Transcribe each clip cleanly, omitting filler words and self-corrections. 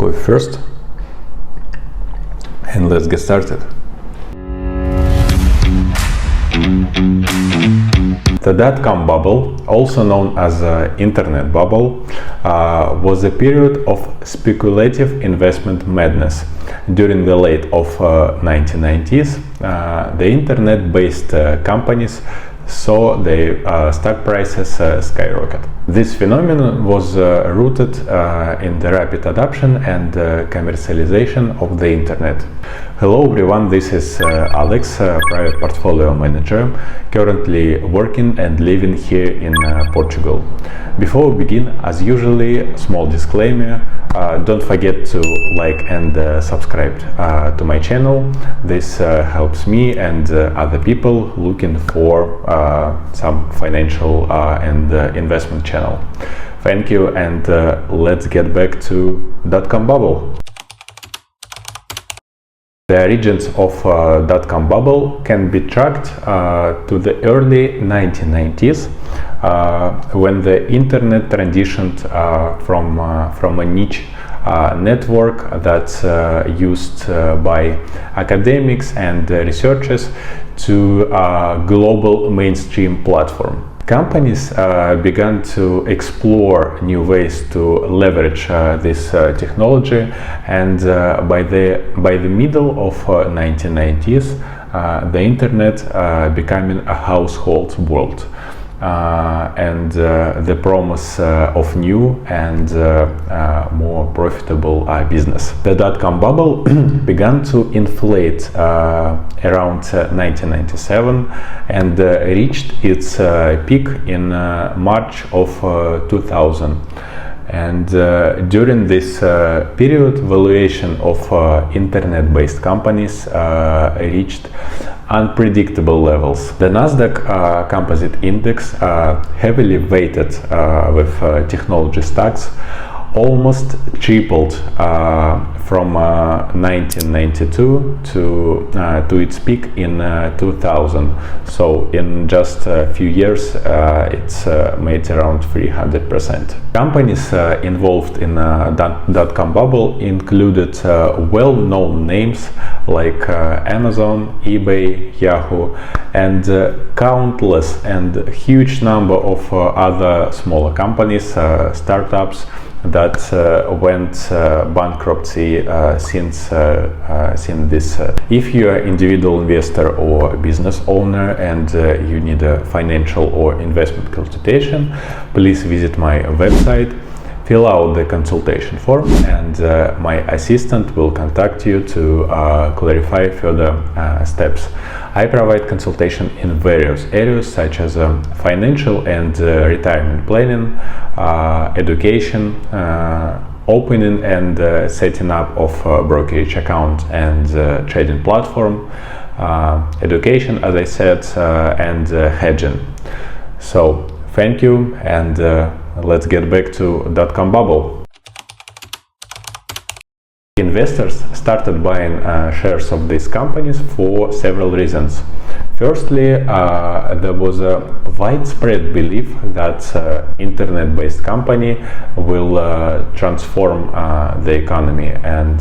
coffee first, and let's get started. The dot-com bubble, also known as internet bubble, was a period of speculative investment madness. During the late of 1990s, the internet-based companies saw their stock prices skyrocket. This phenomenon was rooted in the rapid adoption and commercialization of the internet. Hello everyone, this is Alex, private portfolio manager, currently working and living here in Portugal. Before we begin, as usually, small disclaimer, don't forget to like and subscribe to my channel. This helps me and other people looking for some financial and investment channel. Thank you, and let's get back to dot-com bubble. The origins of dot-com bubble can be tracked to the early 1990s, when the internet transitioned from a niche network that's used by academics and researchers to a global mainstream platform. Companies began to explore new ways to leverage this technology, and by the middle of 1990s, the internet becoming a household word. And the promise of new and more profitable business. The dot-com bubble began to inflate around 1997 and reached its peak in March of 2000. And during this period, valuation of internet-based companies reached unpredictable levels. The Nasdaq Composite Index, heavily weighted with technology stocks, almost tripled from 1992 to its peak in 2000. So in just a few years, it's made around 300%. Companies involved in dot-com bubble included well-known names like Amazon, eBay, Yahoo, and countless and huge number of other smaller companies, startups that went bankruptcy since this. If you are individual investor or business owner and you need a financial or investment consultation, please visit my website, fill out the consultation form, and my assistant will contact you to clarify further steps. I provide consultation in various areas such as financial and retirement planning, education, opening and setting up of brokerage account and trading platform, education, as I said, and hedging. So thank you, and let's get back to dot-com bubble. Investors started buying shares of these companies for several reasons. Firstly, there was a widespread belief that internet-based company will transform the economy, and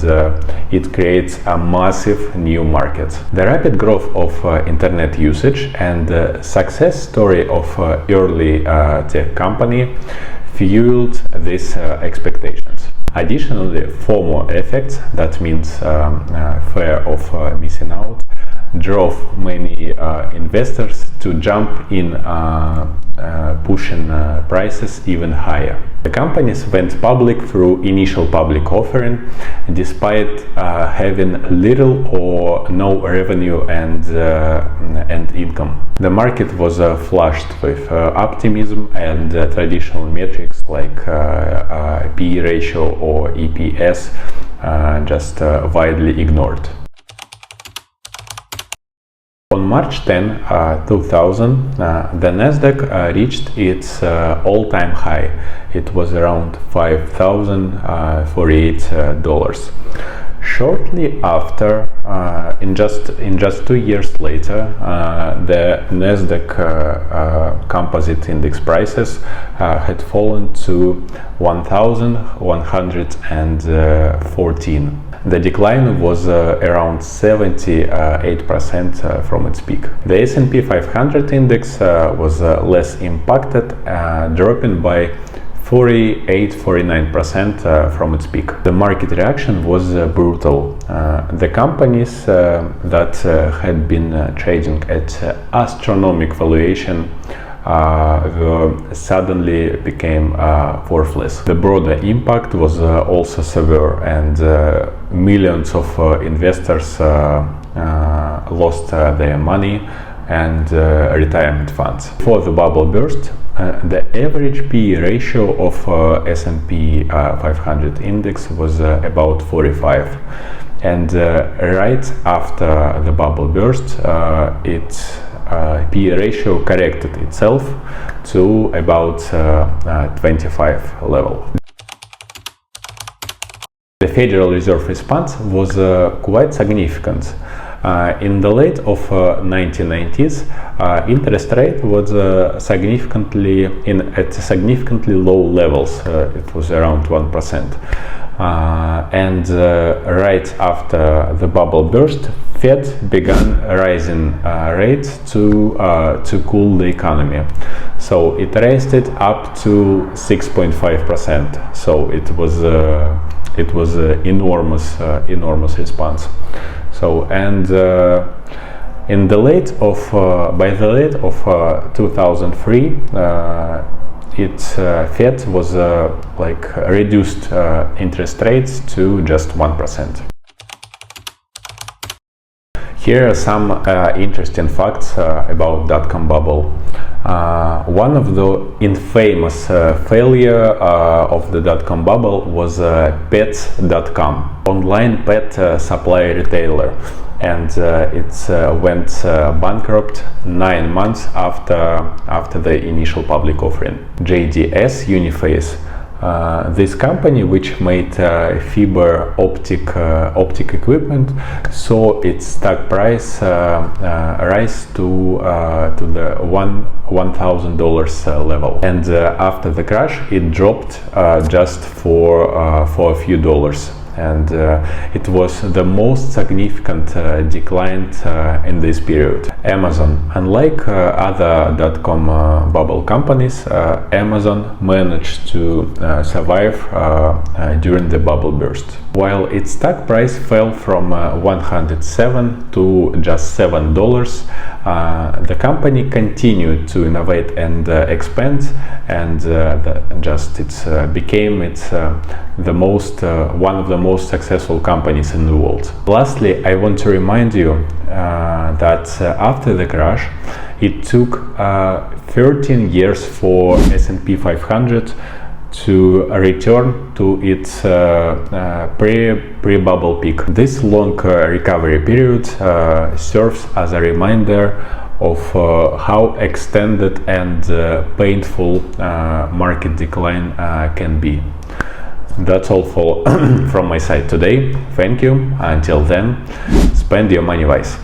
it creates a massive new market. The rapid growth of internet usage and the success story of early tech company fueled these expectations. Additionally, FOMO effect, that means fear of missing out, drove many investors to jump in, pushing prices even higher. The companies went public through initial public offering, despite having little or no revenue and income. The market was flushed with optimism, and traditional metrics like PE ratio or EPS just widely ignored. On March 10, 2000, the Nasdaq reached its all-time high. It was around $5,048. shortly after, in just 2 years later, the Nasdaq composite index prices had fallen to 1,114. The decline was around 78% from its peak. The S&P 500 index was less impacted, dropping by 48-49% from its peak. The market reaction was brutal. The companies that had been trading at astronomical valuation suddenly became worthless. The broader impact was also severe, and millions of investors lost their money and retirement funds. Before the bubble burst, the average PE ratio of S&P 500 index was about 45, and right after the bubble burst, its PE ratio corrected itself to about 25 level. The Federal Reserve response was quite significant. In the late of 1990s, interest rate was at significantly low levels. It was around 1%. And right after the bubble burst, Fed began raising rates to cool the economy. So it raised it up to 6.5%. So it was enormous response. So, and in the late of by the late of 2003, Fed was reduced interest rates to just 1%. Here are some interesting facts about dotcom bubble. One of the infamous failure of the dotcom bubble was pets.com, online pet supply retailer, and it went bankrupt 9 months after the initial public offering. JDS Uniface, this company, which made fiber optic equipment, saw its stock price rise to the $1,000 level, and after the crash it dropped just for a few dollars. And it was the most significant decline in this period. Amazon, unlike other dot-com bubble companies, Amazon managed to survive during the bubble burst. While its stock price fell from 107 to just $7, the company continued to innovate and expand, and became one of the most successful companies in the world. Lastly, I want to remind you that after the crash, it took 13 years for S&P 500 to return to its pre-bubble peak. This long recovery period serves as a reminder of how extended and painful market decline can be. That's all from my side today. Thank you. Until then, spend your money wise.